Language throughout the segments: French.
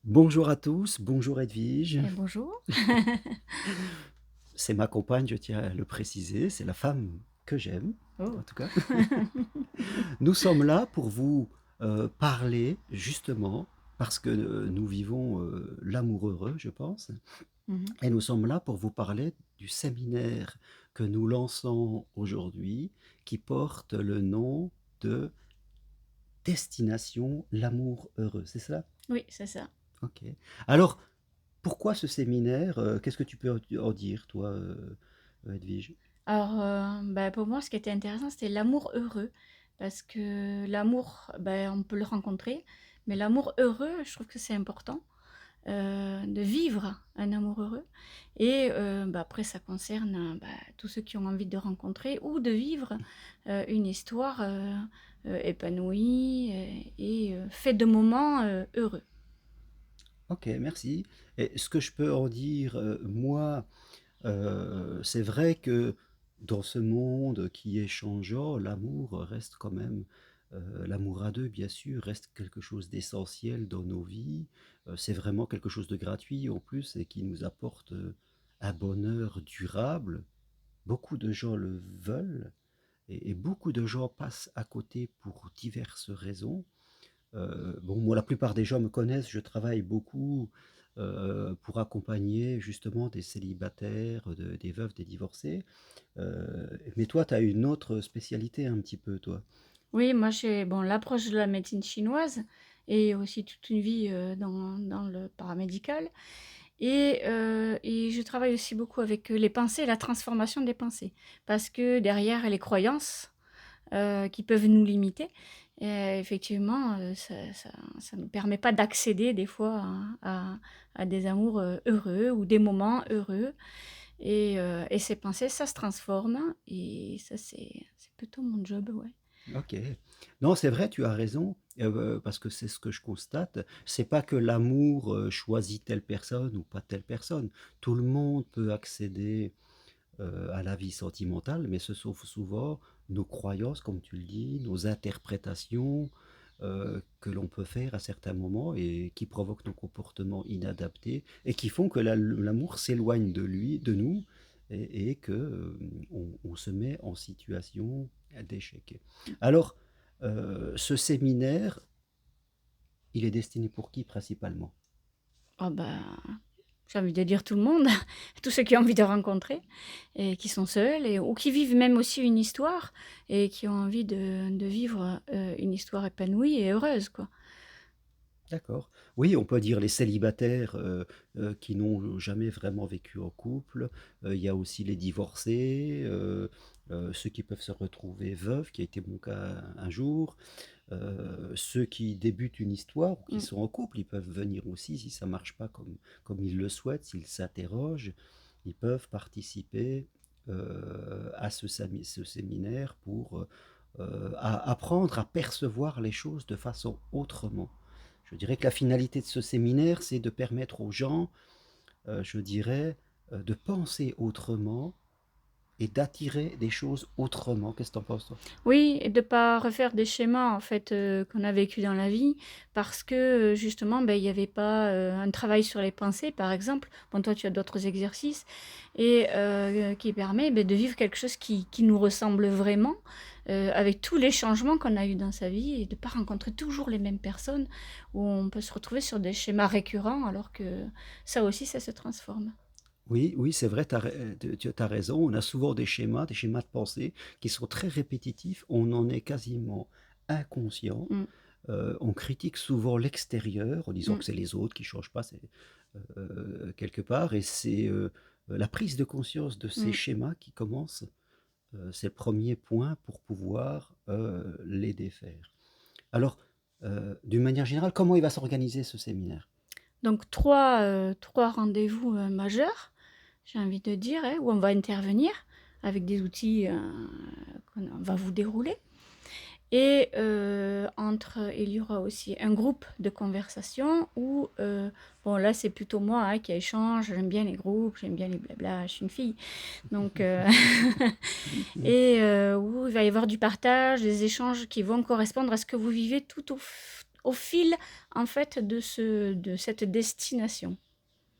Bonjour à tous, bonjour Edwige. Et bonjour. C'est ma compagne, je tiens à le préciser, c'est la femme que j'aime, en Oh. tout cas. Nous sommes là pour vous parler justement, parce que nous vivons l'amour heureux, je pense, Mhm. et nous sommes là pour vous parler du séminaire que nous lançons aujourd'hui, qui porte le nom de Destination l'amour heureux, c'est ça? Oui, c'est ça. Ok. Alors, pourquoi ce séminaire? Qu'est-ce que tu peux en dire, toi, Edwige? Alors, pour moi, ce qui était intéressant, c'était l'amour heureux. Parce que l'amour, on peut le rencontrer, mais l'amour heureux, je trouve que c'est important de vivre un amour heureux. Et après, ça concerne tous ceux qui ont envie de rencontrer ou de vivre une histoire épanouie et faite de moments heureux. Ok, merci. Et ce que je peux en dire, moi, c'est vrai que dans ce monde qui est changeant, l'amour reste quand même, l'amour à deux, bien sûr, reste quelque chose d'essentiel dans nos vies. C'est vraiment quelque chose de gratuit en plus et qui nous apporte un bonheur durable. Beaucoup de gens le veulent et beaucoup de gens passent à côté pour diverses raisons. Bon, moi, la plupart des gens me connaissent, je travaille beaucoup pour accompagner justement des célibataires, des veuves, des divorcés. Mais toi, tu as une autre spécialité un petit peu, toi. Oui, moi j'ai l'approche de la médecine chinoise et aussi toute une vie dans le paramédical. Et je travaille aussi beaucoup avec les pensées, la transformation des pensées. Parce que derrière les croyances qui peuvent nous limiter, effectivement, ça ne nous permet pas d'accéder des fois à des amours heureux ou des moments heureux. Et ces pensées, ça se transforme. Et ça, c'est plutôt mon job, ouais. Ok. Non, c'est vrai, tu as raison, parce que c'est ce que je constate. C'est pas que l'amour choisit telle personne ou pas telle personne. Tout le monde peut accéder à la vie sentimentale, mais ce sont souvent nos croyances, comme tu le dis, nos interprétations que l'on peut faire à certains moments et qui provoquent nos comportements inadaptés et qui font que l'amour s'éloigne de lui, de nous, et que on se met en situation d'échec. Alors, ce séminaire, il est destiné pour qui principalement? Ah j'ai envie de dire tout le monde, tous ceux qui ont envie de rencontrer et qui sont seuls ou qui vivent même aussi une histoire et qui ont envie de vivre une histoire épanouie et heureuse, quoi. D'accord. Oui, on peut dire les célibataires qui n'ont jamais vraiment vécu en couple. Il y a aussi les divorcés, ceux qui peuvent se retrouver veufs, qui a été mon cas un jour. Ceux qui débutent une histoire ou qui Mm. sont en couple, ils peuvent venir aussi si ça marche pas comme ils le souhaitent, s'ils s'interrogent, ils peuvent participer à ce séminaire pour apprendre à percevoir les choses de façon autrement. Je dirais que la finalité de ce séminaire, c'est de permettre aux gens, je dirais, de penser autrement et d'attirer des choses autrement. Qu'est-ce que tu en penses, toi? Oui, et de pas refaire des schémas en fait qu'on a vécu dans la vie, parce que justement, il n'y avait pas un travail sur les pensées, par exemple. Bon, toi, tu as d'autres exercices et qui permet de vivre quelque chose qui nous ressemble vraiment, avec tous les changements qu'on a eu dans sa vie et de pas rencontrer toujours les mêmes personnes, où on peut se retrouver sur des schémas récurrents, alors que ça aussi, ça se transforme. Oui, oui, c'est vrai, tu as raison. On a souvent des schémas de pensée qui sont très répétitifs. On en est quasiment inconscient. Mm, On critique souvent l'extérieur en disant mm, que c'est les autres qui ne changent pas quelque part. Et c'est la prise de conscience de ces mm. schémas qui commence. C'est le premier point pour pouvoir les défaire. Alors, d'une manière générale, comment il va s'organiser ce séminaire? Donc trois rendez-vous majeurs, j'ai envie de dire, hein, où on va intervenir avec des outils qu'on va vous dérouler. Et il y aura aussi un groupe de conversation où, là c'est plutôt moi qui échange, j'aime bien les groupes, j'aime bien les blabla, je suis une fille. Donc, et où il va y avoir du partage, des échanges qui vont correspondre à ce que vous vivez tout au au fil, en fait, de cette destination.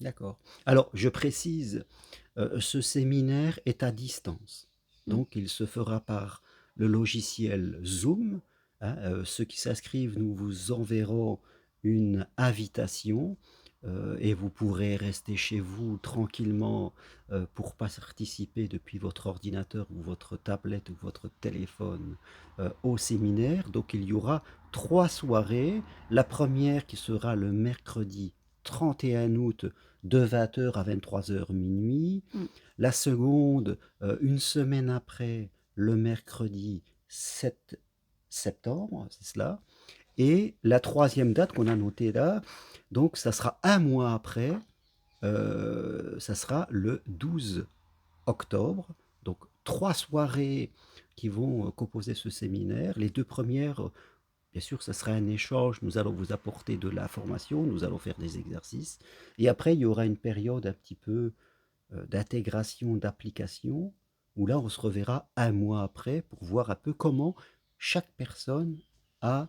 D'accord. Alors je précise, ce séminaire est à distance. Mmh. Donc il se fera par le logiciel Zoom, hein, ceux qui s'inscrivent, nous vous enverrons une invitation, et vous pourrez rester chez vous tranquillement, pour participer depuis votre ordinateur ou votre tablette ou votre téléphone, au séminaire. Donc il y aura 3 soirées. La première qui sera le mercredi 31 août de 20 heures à 23 heures minuit. Mmh. La seconde, une semaine après, le mercredi 7 septembre, c'est cela. Et la troisième date qu'on a notée là, donc ça sera un mois après, ça sera le 12 octobre. Donc 3 soirées qui vont composer ce séminaire. Les deux premières, bien sûr, ça sera un échange. Nous allons vous apporter de la formation, nous allons faire des exercices. Et après, il y aura une période un petit peu d'intégration, d'application, où là, on se reverra un mois après pour voir un peu comment chaque personne a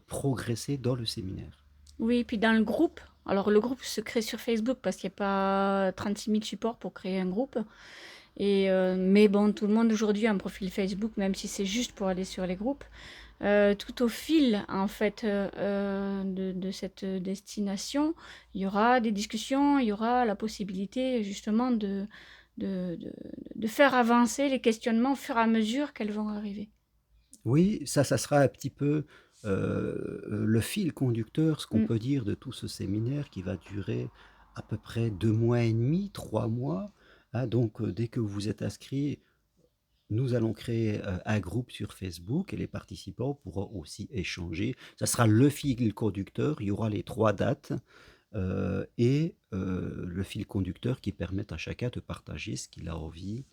progressé dans le séminaire. Oui, puis dans le groupe, alors le groupe se crée sur Facebook parce qu'il y a pas 36 000 supports pour créer un groupe et mais bon, tout le monde aujourd'hui a un profil Facebook, même si c'est juste pour aller sur les groupes. Tout au fil, en fait, de cette destination, il y aura des discussions, il y aura la possibilité justement de de de faire avancer les questionnements au fur et à mesure qu'elles vont arriver. Oui, ça sera un petit peu le fil conducteur, ce qu'on Mmh. peut dire de tout ce séminaire qui va durer à peu près 2 mois et demi, 3 mois, hein. Donc, dès que vous êtes inscrit, nous allons créer un groupe sur Facebook et les participants pourront aussi échanger. Ça sera le fil conducteur, il y aura les 3 dates, et le fil conducteur qui permet à chacun de partager ce qu'il a envie,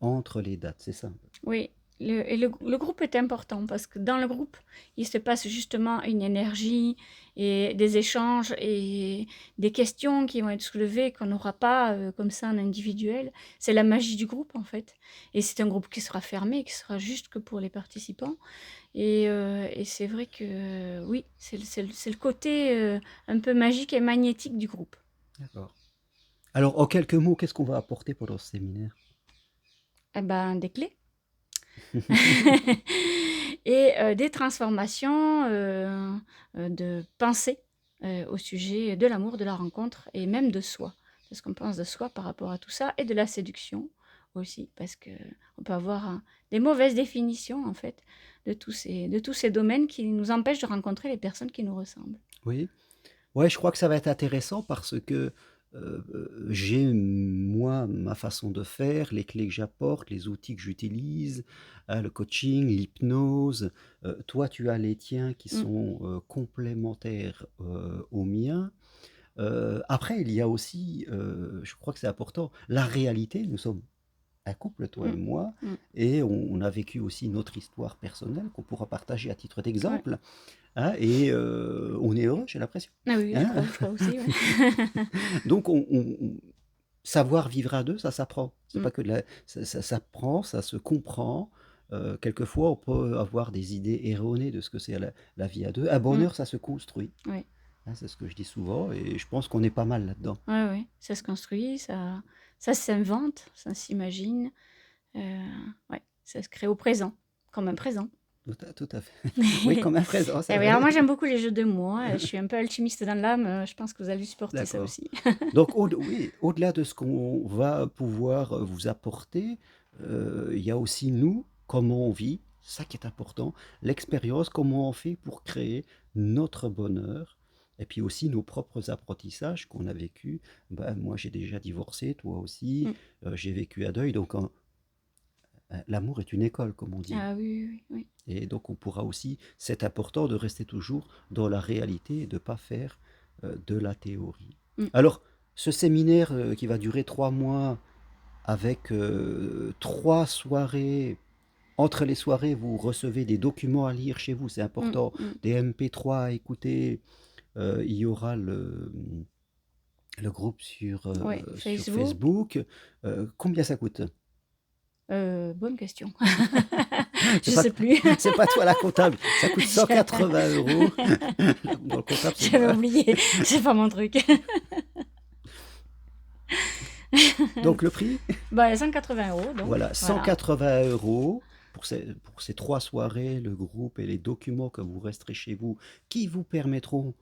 entre les dates, c'est ça? Oui, le groupe est important parce que dans le groupe, il se passe justement une énergie et des échanges et des questions qui vont être soulevées qu'on n'aura pas, comme ça en individuel. C'est la magie du groupe, en fait, et c'est un groupe qui sera fermé, qui sera juste que pour les participants et c'est vrai que, oui, c'est le côté, un peu magique et magnétique du groupe. D'accord. Alors en quelques mots, qu'est-ce qu'on va apporter pendant ce séminaire? Eh ben, des clés. Et des transformations, de pensée, au sujet de l'amour, de la rencontre et même de soi. De ce qu'on pense de soi par rapport à tout ça et de la séduction aussi parce qu'on peut avoir, des mauvaises définitions en fait de tous ces domaines qui nous empêchent de rencontrer les personnes qui nous ressemblent. Oui? Ouais, je crois que ça va être intéressant parce que, j'ai moi ma façon de faire, les clés que j'apporte, les outils que j'utilise, le coaching, l'hypnose. Toi, tu as les tiens qui Mmh, sont, complémentaires, aux miens. Après il y a aussi, je crois que c'est important, la réalité. Nous sommes un couple, toi et mmh, moi, mmh. et on a vécu aussi notre histoire personnelle qu'on pourra partager à titre Ouais. d'exemple, hein, et on est heureux, j'ai l'impression, Ah oui, je hein? crois je crois aussi, ouais. Donc savoir vivre à 2, ça s'apprend. C'est Mmh, pas que de la ça s'apprend, ça se comprend. Quelquefois, on peut avoir des idées erronées de ce que c'est la vie à 2. Un mmh, bonheur, ça se construit, ouais. hein, c'est ce que je dis souvent et je pense qu'on est pas mal là-dedans. Ouais, ouais, ça se construit, ça s'invente, ça s'imagine, heu, ouais, ça se crée au présent, comme un présent. Tout à fait. Oui, comme un présent, c'est Et oui, alors vrai. moi j'aime beaucoup les jeux de mots, hein, je suis un peu alchimiste dans l'âme, je pense que vous allez supporter ça D'accord. aussi. Donc oui, au-delà de ce qu'on va pouvoir, vous apporter, il y a aussi nous, comment on vit, ça qui est important, l'expérience, comment on fait pour créer notre bonheur et puis aussi nos propres apprentissages qu'on a vécus. Bah, moi, j'ai déjà divorcé, toi aussi, Mmh. j'ai vécu un deuil, donc l'amour est une école, comme on dit, Ah oui, oui, oui, et donc on pourra aussi c'est important de rester toujours dans la réalité et de ne pas faire, de la théorie. oui. Mmh. Alors, ce séminaire, qui va durer 3 mois avec, 3 soirées. Entre les soirées, vous recevez des documents à lire chez vous, c'est Mmh, important, mmh. des MP3 à écouter, il y aura le groupe Ouais, sur Facebook, Facebook. Combien ça coûte? bonne question. C'est Je pas sais plus. c'est pas toi la comptable, ça coûte 180 €. Bon, le comptable, c'est J'avais moi. oublié, c'est pas mon truc. Donc le prix? Bah, 180 € donc, Voilà, voilà. 180 € pour ces 3 soirées, le groupe et les documents que vous resterez chez vous, qui vous permettront,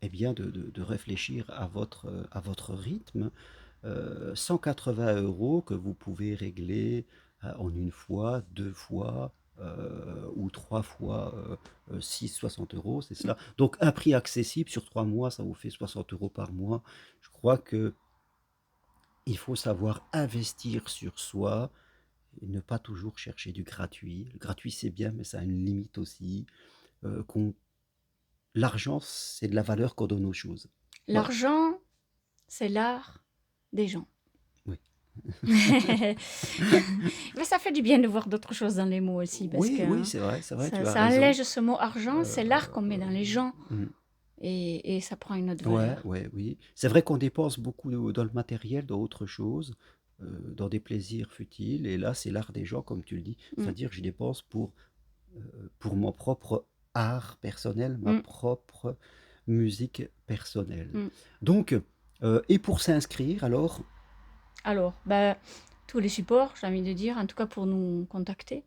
eh bien, de réfléchir à votre rythme. 180 € que vous pouvez régler, en une fois, 2 fois, ou 3 fois, 6, 60 €, c'est Mmh. cela. Donc un prix accessible sur 3 mois, ça vous fait 60 € par mois. Je crois qu'il faut savoir investir sur soi et ne pas toujours chercher du gratuit. Le gratuit, c'est bien, mais ça a une limite aussi. Qu'on L'argent, c'est de la valeur qu'on donne aux choses. Voilà, L'argent, c'est l'art des gens. oui. Mais ça fait du bien de voir d'autres choses dans les mots aussi parce Oui, que oui, c'est vrai, tu as ça raison. allège ce mot argent, c'est l'art qu'on met dans les gens Mmh. et ça prend une autre Ouais, valeur. ouais, oui. C'est vrai qu'on dépense beaucoup dans le matériel, dans autre chose, dans des plaisirs futiles et là, c'est l'art des gens comme tu le dis. Mmh. C'est-à-dire je dépense pour mon propre art personnel, ma Mmh. propre musique personnelle. Mmh. Donc, et pour s'inscrire alors? Alors, bah, tous les supports, j'ai envie de dire, en tout cas pour nous contacter.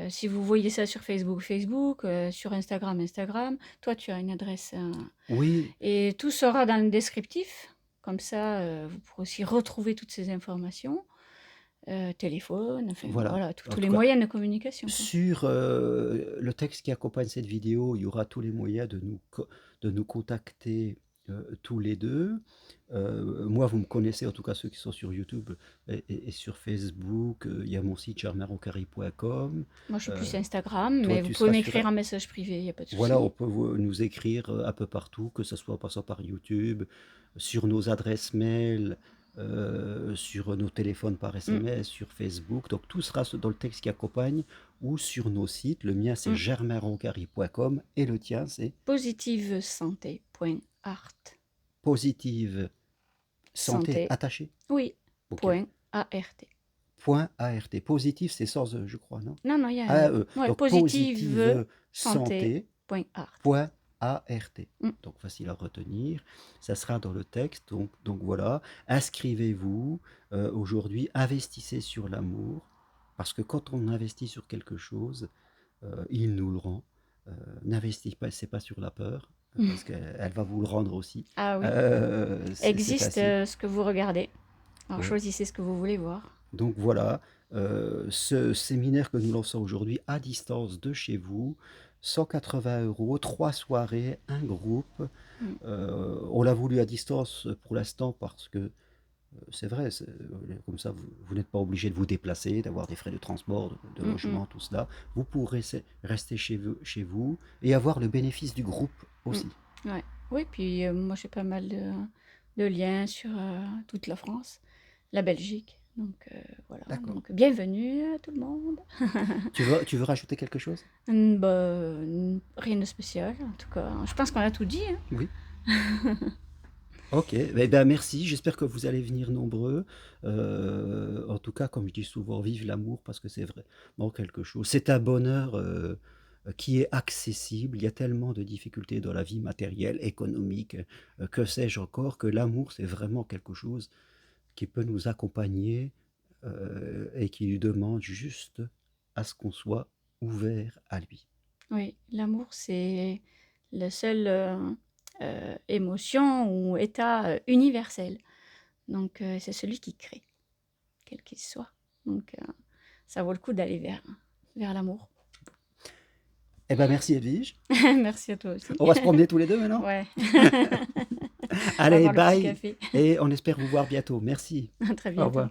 Si vous voyez ça sur Facebook, Facebook, sur Instagram, Instagram. Toi, tu as une adresse, Oui, et tout sera dans le descriptif. Comme ça, vous pourrez aussi retrouver toutes ces informations, téléphone, enfin voilà. voilà, En tous les tout cas, moyens de communication, quoi. sur, le texte qui accompagne cette vidéo, il y aura tous les moyens de nous contacter, tous les 2. Moi, vous me connaissez, en tout cas ceux qui sont sur YouTube et sur Facebook, il y a mon site germainroncari.com. Moi, je suis plus Heu, Instagram, Toi, mais vous tu pouvez seras sur m'écrire un message privé, il y a pas de voilà, on souci. peut nous écrire, un peu partout, que ce soit en passant par YouTube, sur nos adresses mail, sur nos téléphones par Mmh, SMS, sur Facebook. Donc tout sera dans le texte qui accompagne ou sur nos sites. Le mien, c'est mmh. germainroncari.com et le tien, c'est Positivesanté.art. positive santé Santé, attaché. oui, OK. point ART. Point ART. Positif, c'est sans E, je crois, non? Non, non, il y a un E. AE. Ouais, Donc positive santé. positivesanté.art. Point ART. Mmh, Donc facile à retenir. Ça sera dans le texte. Donc voilà. Inscrivez-vous. Aujourd'hui, investissez sur l'amour. Parce que quand on investit sur quelque chose, il nous le rend. N'investissez pas sur la peur. Parce qu'elle va vous le rendre aussi. ah oui. C'est Existe, ainsi. ce que vous regardez. Alors Ouais. choisissez ce que vous voulez voir. Donc voilà, ce séminaire que nous lançons aujourd'hui à distance de chez vous, 180 €, 3 soirées, un groupe. Mmh, On l'a voulu à distance pour l'instant parce que, c'est vrai, comme ça vous n'êtes pas obligé de vous déplacer, d'avoir des frais de transport, de mmh mh, logement, tout cela. Vous pourrez rester chez vous et avoir le bénéfice du groupe mmh. aussi. Ouais. Oui, puis, moi j'ai pas mal de liens sur, toute la France, la Belgique, donc voilà, D'accord. donc bienvenue à tout le monde. Tu veux rajouter quelque chose? Bah, rien de spécial en tout cas. Je pense qu'on a tout dit, hein. Oui? OK, eh ben, merci, j'espère que vous allez venir nombreux. En tout cas, comme je dis souvent, vive l'amour parce que c'est vraiment quelque chose, c'est un bonheur, qui est accessible. Il y a tellement de difficultés dans la vie matérielle, économique, que sais-je encore, que l'amour, c'est vraiment quelque chose qui peut nous accompagner, et qui lui demande juste à ce qu'on soit ouvert à lui. Oui, l'amour, c'est la seule, émotion ou état, universel. Donc c'est celui qui crée, quel qu'il soit. Donc ça vaut le coup d'aller vers l'amour. Eh ben, merci Edwige. Merci à toi aussi. On va se promener tous les 2 maintenant? Ouais. On va Allez, boire le petit bye café. et on espère vous voir bientôt. Merci. À très Au bientôt. revoir.